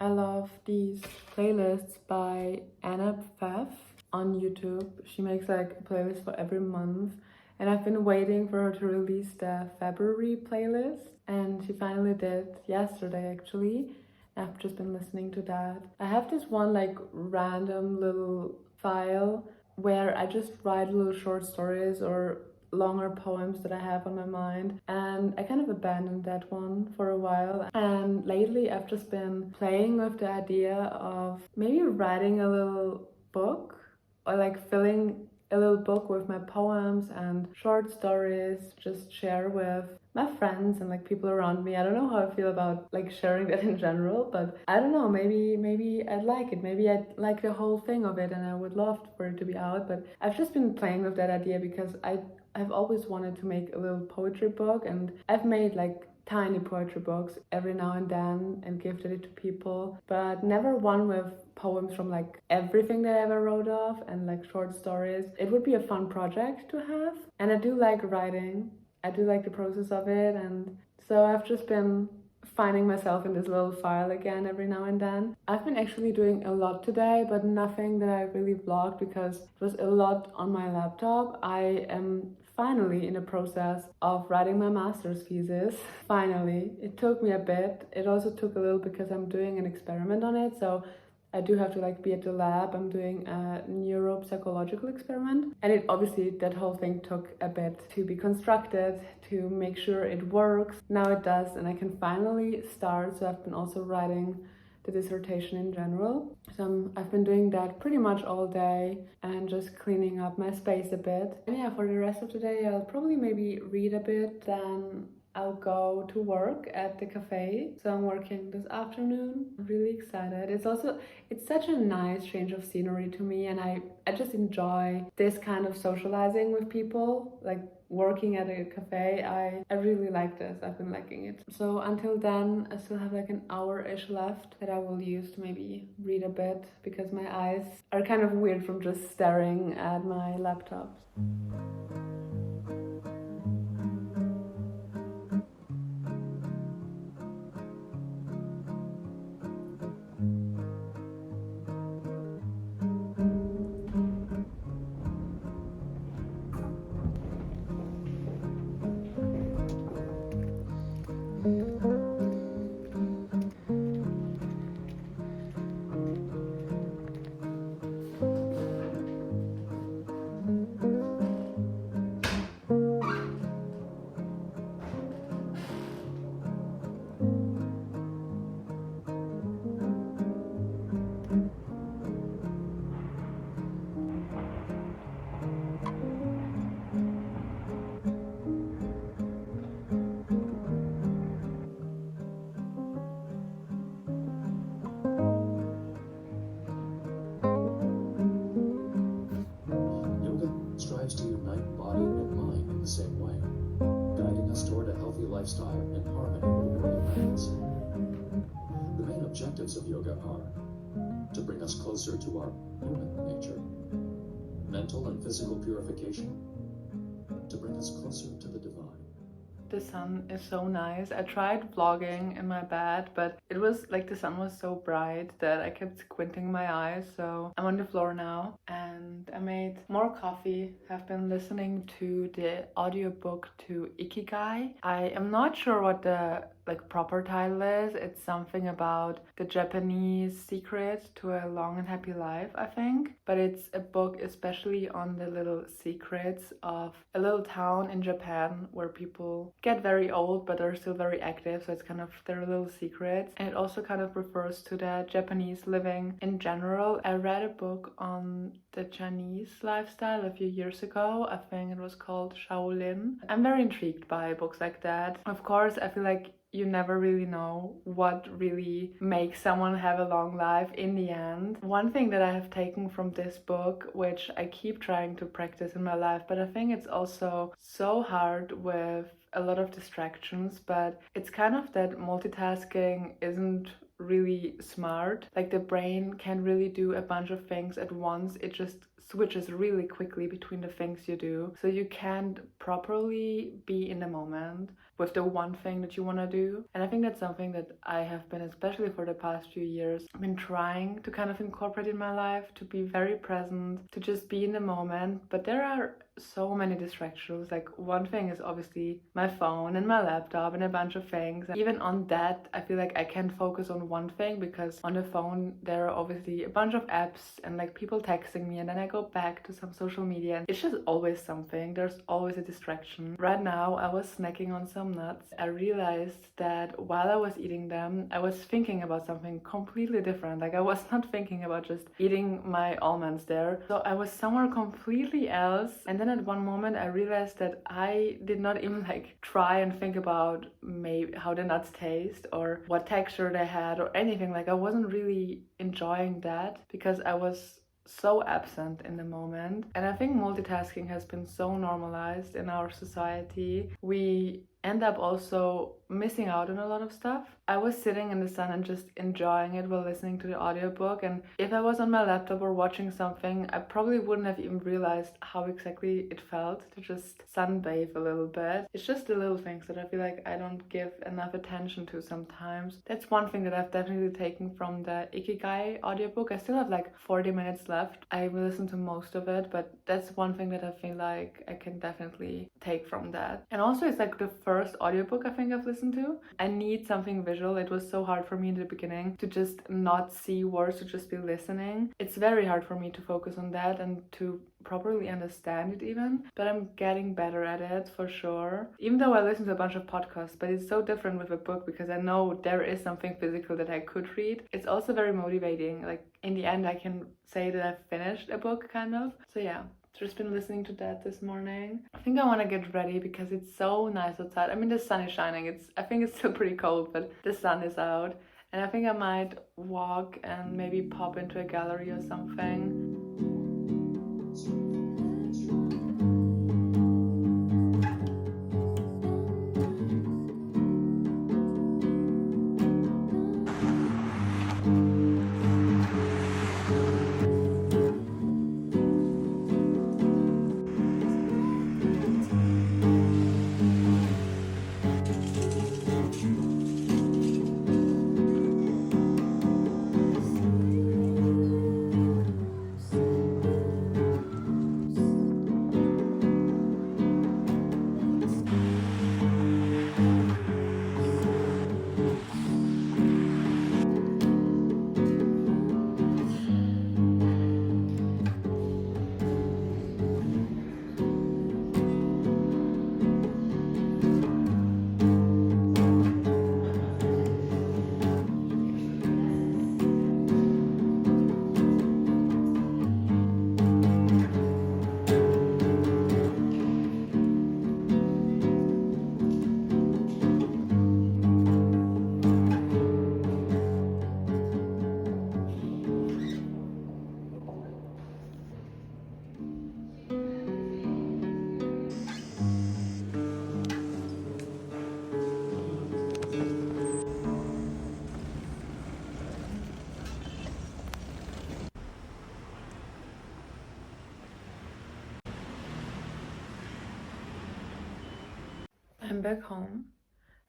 I love these playlists by Anna Pfaff on YouTube. She makes like a playlist for every month, and I've been waiting for her to release the February playlist, and she finally did yesterday actually. I've just been listening to that. I have this one like random little file where I just write little short stories or longer poems that I have on my mind, and I kind of abandoned that one for a while. And lately I've just been playing with the idea of maybe writing a little book, or like filling a little book with my poems and short stories, just share with my friends and like people around me. I don't know how I feel about like sharing that in general, but I don't know, maybe I'd like it. Maybe I'd like the whole thing of it and I would love for it to be out. But I've just been playing with that idea because I've always wanted to make a little poetry book, and I've made like tiny poetry books every now and then and gifted it to people, but never one with poems from like everything that I ever wrote of and like short stories. It would be a fun project to have, and I do like writing. I do like the process of it, and so I've just been finding myself in this little file again every now and then. I've been actually doing a lot today, but nothing that I really vlogged because it was a lot on my laptop. I am finally in the process of writing my master's thesis. Finally. It took me a bit. It also took a little because I'm doing an experiment on it, so I do have to like be at the lab. I'm doing a neuropsychological experiment, and it obviously, that whole thing took a bit to be constructed, to make sure it works. Now it does, and I can finally start. So I've been also writing the dissertation in general. So I've been doing that pretty much all day and just cleaning up my space a bit. And yeah, for the rest of the day I'll probably maybe read a bit, then I'll go to work at the cafe. So I'm working this afternoon. I'm really excited. It's such a nice change of scenery to me, and I just enjoy this kind of socializing with people, like working at a cafe. I really like this. I've been liking it. So until then, I still have like an hour-ish left that I will use to maybe read a bit, because my eyes are kind of weird from just staring at my laptop. Strives to unite body and mind in the same way, guiding us toward a healthy lifestyle in harmony with world events. The main objectives of yoga are to bring us closer to our human nature, mental and physical purification, to bring us closer to the divine. The sun is so nice. I tried vlogging in my bed, but it was like the sun was so bright that I kept squinting my eyes. So I'm on the floor now, and I made more coffee. I've been listening to the audiobook to Ikigai. I am not sure what the proper title is. It's something about the Japanese secret to a long and happy life, I think. But it's a book especially on the little secrets of a little town in Japan where people get very old but are still very active. So it's kind of their little secrets. And it also kind of refers to the Japanese living in general. I read a book on the Chinese lifestyle a few years ago. I think it was called Shaolin. I'm very intrigued by books like that. Of course, I feel like you never really know what really makes someone have a long life in the end. One thing that I have taken from this book, which I keep trying to practice in my life, but I think it's also so hard with a lot of distractions, but it's kind of that multitasking isn't really smart. Like the brain can't really do a bunch of things at once. It just switches really quickly between the things you do. So you can't properly be in the moment with the one thing that you want to do. And I think that's something that I have been, especially for the past few years, been trying to kind of incorporate in my life, to be very present, to just be in the moment. But there are so many distractions. Like, one thing is obviously my phone and my laptop and a bunch of things. And even on that, I feel like I can't focus on one thing, because on the phone there are obviously a bunch of apps and like people texting me, and then I go back to some social media and it's just always something. There's always a distraction. Right now I was snacking on some nuts. I realized that while I was eating them, I was thinking about something completely different. Like, I was not thinking about just eating my almonds there. So I was somewhere completely else. And then at one moment I realized that I did not even like try and think about maybe how the nuts taste or what texture they had or anything. Like, I wasn't really enjoying that because I was so absent in the moment. And I think multitasking has been so normalized in our society. We end up also missing out on a lot of stuff. I was sitting in the sun and just enjoying it while listening to the audiobook, and if I was on my laptop or watching something, I probably wouldn't have even realized how exactly it felt to just sunbathe a little bit. It's just the little things that I feel like I don't give enough attention to sometimes. That's one thing that I've definitely taken from the Ikigai audiobook. I still have like 40 minutes left. I will listen to most of it, but that's one thing that I feel like I can definitely take from that. And also, it's like the first audiobook I think I've listened to. I need something visual. It was so hard for me in the beginning to just not see words, to just be listening. It's very hard for me to focus on that and to properly understand it even, but I'm getting better at it for sure. Even though I listen to a bunch of podcasts, but it's so different with a book because I know there is something physical that I could read. It's also very motivating. Like, in the end I can say that I've finished a book kind of. So yeah, just been listening to that this morning. I think I want to get ready because it's so nice outside. I mean, the sun is shining. I think it's still pretty cold, but the sun is out. And I think I might walk and maybe pop into a gallery or something. I'm back home.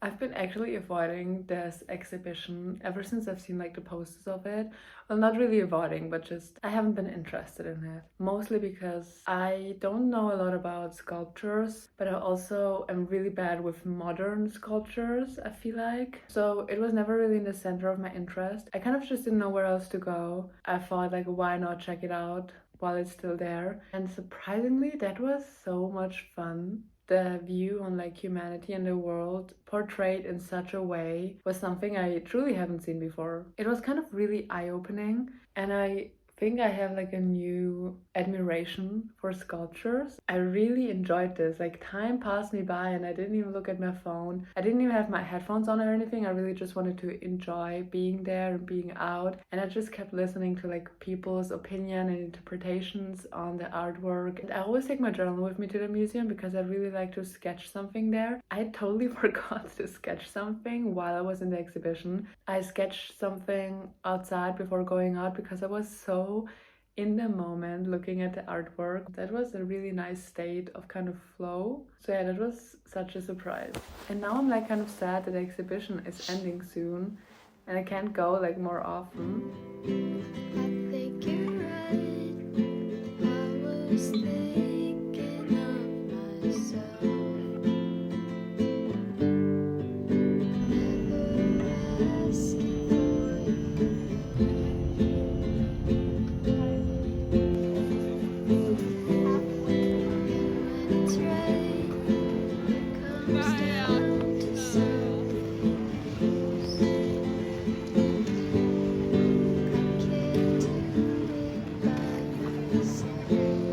I've been actually avoiding this exhibition ever since I've seen like the posters of it. Well, not really avoiding, but just I haven't been interested in it. Mostly because I don't know a lot about sculptures, but I also am really bad with modern sculptures, I feel like. So it was never really in the center of my interest. I kind of just didn't know where else to go. I thought, like, why not check it out while it's still there? And surprisingly, that was so much fun. The view on like humanity and the world portrayed in such a way was something I truly haven't seen before. It was kind of really eye-opening, and I think I have like a new admiration for sculptures. I really enjoyed this. Like, time passed me by and I didn't even look at my phone. I didn't even have my headphones on or anything. I really just wanted to enjoy being there and being out. And I just kept listening to like people's opinion and interpretations on the artwork. And I always take my journal with me to the museum because I really like to sketch something there. I totally forgot to sketch something while I was in the exhibition. I sketched something outside before going out because I was so in the moment looking at the artwork. That was a really nice state of kind of flow. So yeah, that was such a surprise. And now I'm like kind of sad that the exhibition is ending soon and I can't go like more often. I think you're right. I was thinking of myself. Never asking for when it's right, it comes down to something else. I can't do it by myself.